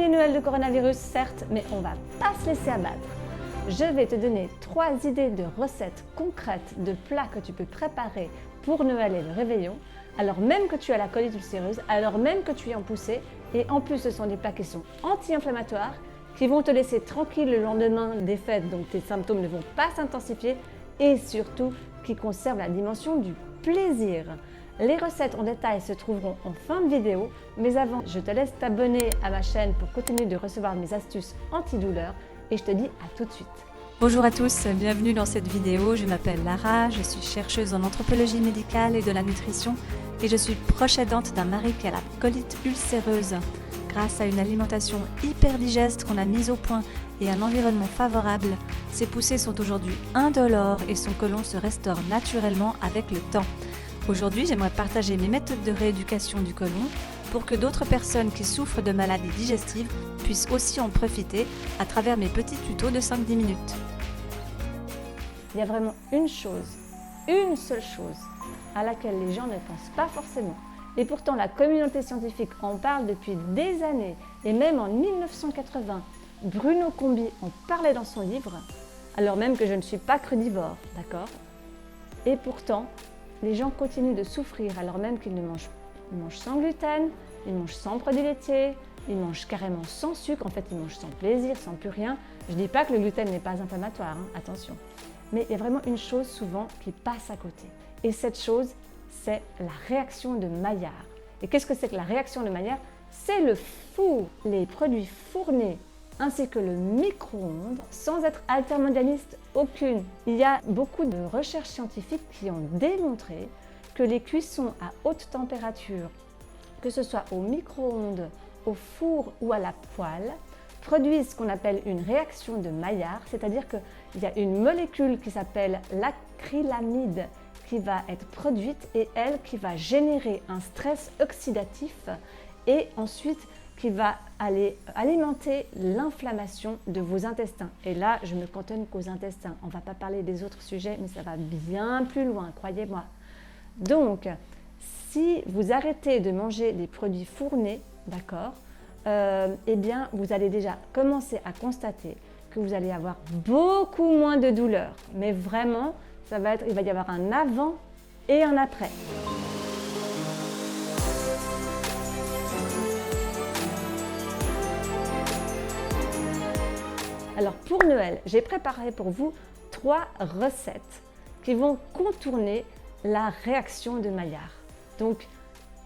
premier Noël de coronavirus, certes, mais on va pas se laisser abattre. Je vais te donner 3 idées de recettes concrètes de plats que tu peux préparer pour Noël et le réveillon, alors même que tu as la colite ulcéreuse, alors même que tu es en poussée, et en plus ce sont des plats qui sont anti-inflammatoires, qui vont te laisser tranquille le lendemain des fêtes, donc tes symptômes ne vont pas s'intensifier, et surtout qui conservent la dimension du plaisir. Les recettes en détail se trouveront en fin de vidéo, mais avant, je te laisse t'abonner à ma chaîne pour continuer de recevoir mes astuces antidouleurs, et je te dis à tout de suite. Bonjour à tous, bienvenue dans cette vidéo. Je m'appelle Lara, je suis chercheuse en anthropologie médicale et de la nutrition et je suis proche aidante d'un mari qui a la colite ulcéreuse. Grâce à une alimentation hyper digeste qu'on a mise au point et un environnement favorable, ses poussées sont aujourd'hui indolores et son côlon se restaure naturellement avec le temps. Aujourd'hui, j'aimerais partager mes méthodes de rééducation du côlon pour que d'autres personnes qui souffrent de maladies digestives puissent aussi en profiter à travers mes petits tutos de 5-10 minutes. Il y a vraiment une seule chose à laquelle les gens ne pensent pas forcément. Et pourtant, la communauté scientifique en parle depuis des années. Et même en 1980, Bruno Combi en parlait dans son livre, alors même que je ne suis pas crudivore, d'accord? Et pourtant, les gens continuent de souffrir alors même qu'ils ne mangent, ils mangent sans gluten, ils mangent sans produits laitiers, ils mangent carrément sans sucre, en fait ils mangent sans plaisir, sans plus rien. Je ne dis pas que le gluten n'est pas inflammatoire, hein, attention. Mais il y a vraiment une chose souvent qui passe à côté. Et cette chose, c'est la réaction de Maillard. Et qu'est-ce que c'est que la réaction de Maillard? C'est le four, les produits fournés ainsi que le micro-ondes, sans être altermondialiste aucune. Il y a beaucoup de recherches scientifiques qui ont démontré que les cuissons à haute température, que ce soit au micro-ondes, au four ou à la poêle, produisent ce qu'on appelle une réaction de Maillard, c'est-à-dire qu'il y a une molécule qui s'appelle l'acrylamide qui va être produite et elle qui va générer un stress oxydatif et ensuite qui va aller alimenter l'inflammation de vos intestins. Et là, je me cantonne qu'aux intestins. On ne va pas parler des autres sujets, mais ça va bien plus loin, croyez-moi. Donc, si vous arrêtez de manger des produits fournés, d'accord, eh bien, vous allez déjà commencer à constater que vous allez avoir beaucoup moins de douleurs. Mais vraiment, il va y avoir un avant et un après. Alors pour Noël, j'ai préparé pour vous 3 recettes qui vont contourner la réaction de Maillard. Donc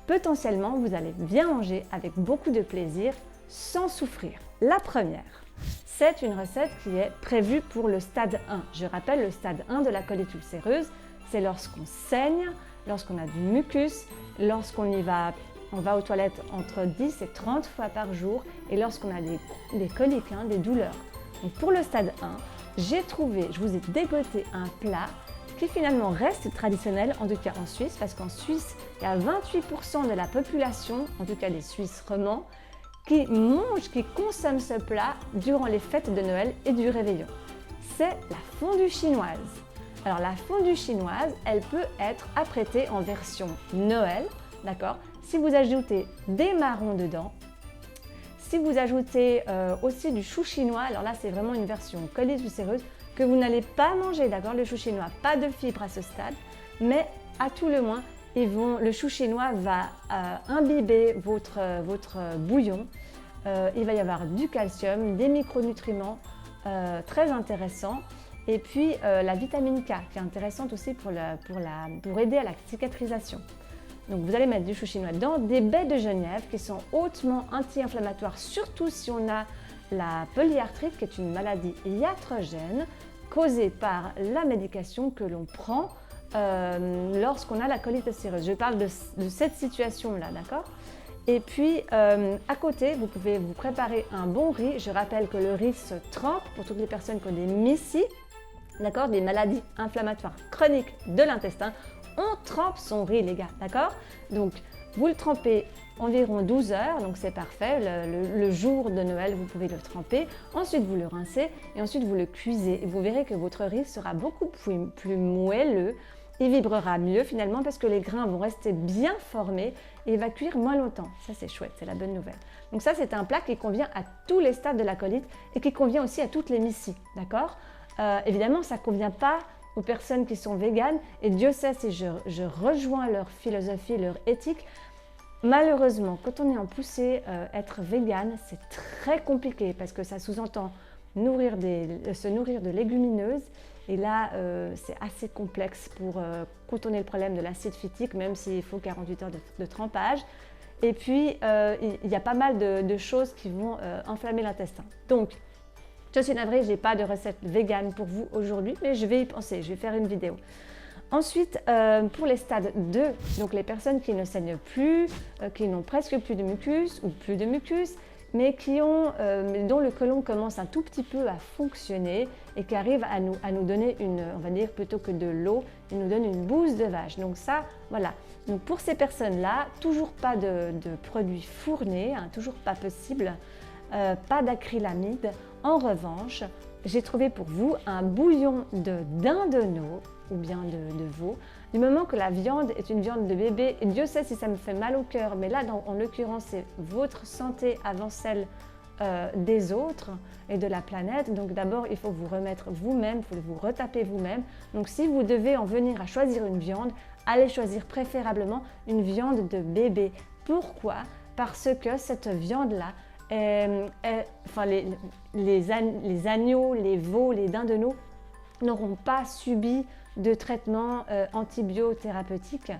potentiellement, vous allez bien manger avec beaucoup de plaisir sans souffrir. La première, c'est une recette qui est prévue pour le stade 1. Je rappelle, le stade 1 de la colite ulcéreuse, c'est lorsqu'on saigne, lorsqu'on a du mucus, on va aux toilettes entre 10 et 30 fois par jour et lorsqu'on a des coliques, des douleurs. Donc pour le stade 1, je vous ai dégoté un plat qui finalement reste traditionnel, en tout cas en Suisse, parce qu'en Suisse, il y a 28% de la population, en tout cas les Suisses romans, qui consomment ce plat durant les fêtes de Noël et du réveillon. C'est la fondue chinoise. Alors la fondue chinoise, elle peut être apprêtée en version Noël, d'accord? Si vous ajoutez des marrons dedans, si vous ajoutez aussi du chou chinois, alors là c'est vraiment une version colite ulcéreuse que vous n'allez pas manger, d'accord? Le chou chinois, pas de fibres à ce stade, mais à tout le moins, le chou chinois va imbiber votre bouillon. Il va y avoir du calcium, des micronutriments très intéressants et puis la vitamine K qui est intéressante aussi pour aider à la cicatrisation. Donc vous allez mettre du chou chinois dedans, des baies de Genève qui sont hautement anti-inflammatoires, surtout si on a la polyarthrite qui est une maladie iatrogène causée par la médication que l'on prend lorsqu'on a la colite ulcéreuse. Je parle de cette situation-là, d'accord? Et puis à côté, vous pouvez vous préparer un bon riz. Je rappelle que le riz se trempe pour toutes les personnes qui ont des MIS-I, d'accord, des maladies inflammatoires chroniques de l'intestin. On trempe son riz, les gars, d'accord? Donc, vous le trempez environ 12 heures, donc c'est parfait. Le jour de Noël, vous pouvez le tremper. Ensuite, vous le rincez et ensuite, vous le cuisez. Et vous verrez que votre riz sera beaucoup plus moelleux il vibrera mieux finalement parce que les grains vont rester bien formés et il va cuire moins longtemps. Ça c'est chouette, c'est la bonne nouvelle. Donc ça c'est un plat qui convient à tous les stades de la colite et qui convient aussi à toutes les missies, d'accord? Évidemment ça ne convient pas aux personnes qui sont véganes et Dieu sait si je rejoins leur philosophie, leur éthique. Malheureusement, quand on est en poussée, être végane, c'est très compliqué parce que ça sous-entend se nourrir de légumineuses. Et là, c'est assez complexe pour contourner le problème de l'acide phytique, même s'il faut 48 heures de trempage. Et puis, il y a pas mal de choses qui vont enflammer l'intestin. Donc, je suis navrée, je n'ai pas de recette végane pour vous aujourd'hui, mais je vais y penser, je vais faire une vidéo. Ensuite, pour les stades 2, donc les personnes qui ne saignent plus, qui n'ont presque plus de mucus ou plus de mucus, mais dont le côlon commence un tout petit peu à fonctionner et qui arrive à nous donner on va dire plutôt que de l'eau, il nous donne une bouse de vache. Donc ça, voilà. Donc pour ces personnes-là, toujours pas de produits fournés, hein, toujours pas possible, pas d'acrylamide. En revanche, j'ai trouvé pour vous un bouillon de dindonneau ou bien de veau, du moment que la viande est une viande de bébé, et Dieu sait si ça me fait mal au cœur, mais là, en l'occurrence, c'est votre santé avant celle des autres et de la planète. Donc d'abord, il faut vous remettre vous-même, il faut vous retaper vous-même. Donc si vous devez en venir à choisir une viande, allez choisir préférablement une viande de bébé. Pourquoi? Parce que cette viande-là, enfin, les agneaux, les veaux, les dindonneaux n'auront pas subi de traitement antibiothérapeutique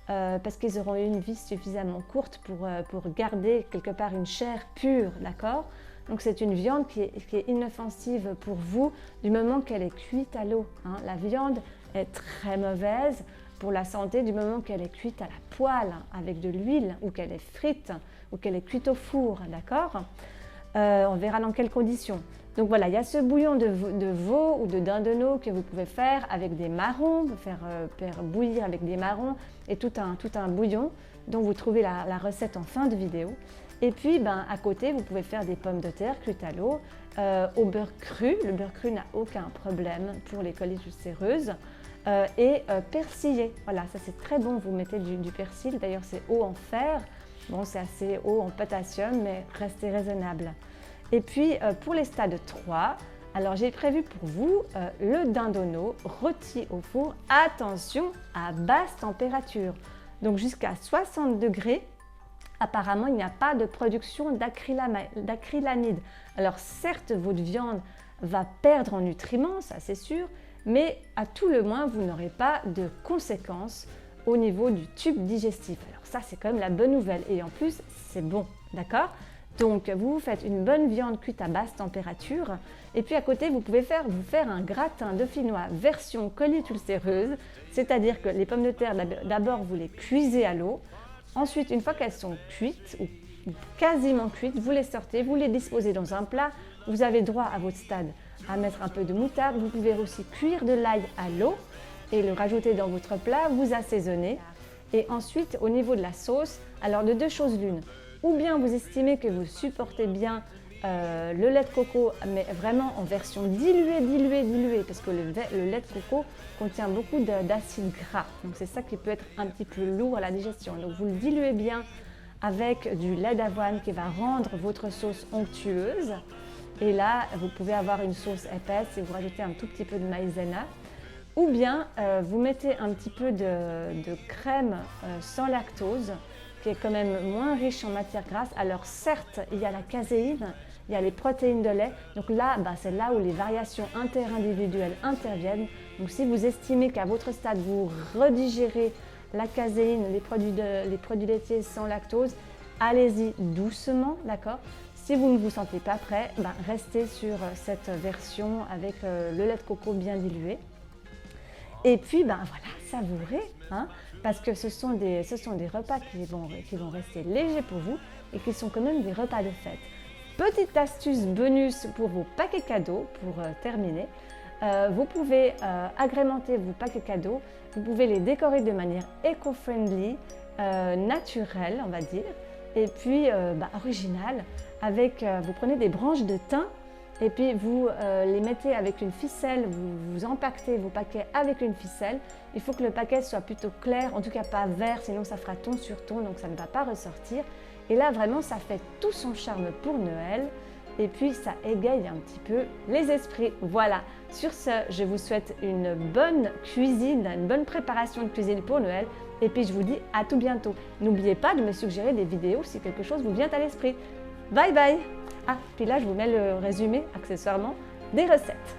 parce qu'ils auront eu une vie suffisamment courte pour garder quelque part une chair pure, d'accord? Donc c'est une viande qui est inoffensive pour vous du moment qu'elle est cuite à l'eau, hein. La viande est très mauvaise pour la santé du moment qu'elle est cuite à la poêle avec de l'huile ou qu'elle est frite ou qu'elle est cuite au four, d'accord? On verra dans quelles conditions. Donc voilà, il y a ce bouillon de veau ou de dindonneau que vous pouvez faire avec des marrons, faire bouillir avec des marrons et tout un bouillon dont vous trouvez la recette en fin de vidéo. Et puis à côté, vous pouvez faire des pommes de terre cuites à l'eau au beurre cru. Le beurre cru n'a aucun problème pour les colites ulcéreuses. Et persillé, voilà, ça c'est très bon, vous mettez du persil, d'ailleurs c'est haut en fer, bon c'est assez haut en potassium, mais restez raisonnable. Et puis pour les stades 3, alors j'ai prévu pour vous le dindonneau rôti au four, attention à basse température, donc jusqu'à 60 degrés. Apparemment, il n'y a pas de production d'acrylamide. Alors certes, votre viande va perdre en nutriments, ça c'est sûr, mais à tout le moins, vous n'aurez pas de conséquences au niveau du tube digestif. Alors ça, c'est quand même la bonne nouvelle. Et en plus, c'est bon, d'accord? Donc, vous faites une bonne viande cuite à basse température. Et puis à côté, vous pouvez vous faire un gratin dauphinois version colite ulcéreuse. C'est-à-dire que les pommes de terre, d'abord, vous les cuisez à l'eau. Ensuite, une fois qu'elles sont cuites, ou quasiment cuites, vous les sortez, vous les disposez dans un plat. Vous avez droit à votre stade à mettre un peu de moutarde. Vous pouvez aussi cuire de l'ail à l'eau et le rajouter dans votre plat, vous assaisonnez. Et ensuite, au niveau de la sauce, alors de deux choses l'une. Ou bien vous estimez que vous supportez bien le lait de coco, mais vraiment en version diluée, parce que le lait de coco contient beaucoup d'acides gras. Donc c'est ça qui peut être un petit peu lourd à la digestion. Donc vous le diluez bien avec du lait d'avoine qui va rendre votre sauce onctueuse. Et là, vous pouvez avoir une sauce épaisse et vous rajoutez un tout petit peu de maïzena. Ou bien, vous mettez un petit peu de crème sans lactose, qui est quand même moins riche en matière grasse. Alors certes, il y a la caséine, il y a les protéines de lait. Donc là, c'est là où les variations interindividuelles interviennent. Donc si vous estimez qu'à votre stade, vous redigérez la caséine, les produits laitiers sans lactose, allez-y doucement, d'accord? Si vous ne vous sentez pas prêt, restez sur cette version avec le lait de coco bien dilué. Et puis, voilà, savourez, hein, parce que ce sont des repas qui vont rester légers pour vous et qui sont quand même des repas de fête. Petite astuce bonus pour vos paquets cadeaux, pour terminer. Vous pouvez agrémenter vos paquets cadeaux, vous pouvez les décorer de manière éco-friendly, naturelle, on va dire, et puis originale. Vous prenez des branches de thym et puis vous les mettez avec une ficelle, vous empaquetez vos paquets avec une ficelle. Il faut que le paquet soit plutôt clair, en tout cas pas vert, sinon ça fera ton sur ton, donc ça ne va pas ressortir. Et là vraiment ça fait tout son charme pour Noël et puis ça égaye un petit peu les esprits. Voilà, sur ce, je vous souhaite une bonne cuisine, une bonne préparation de cuisine pour Noël et puis je vous dis à tout bientôt. N'oubliez pas de me suggérer des vidéos si quelque chose vous vient à l'esprit. Bye bye! Ah, puis là je vous mets le résumé accessoirement des recettes.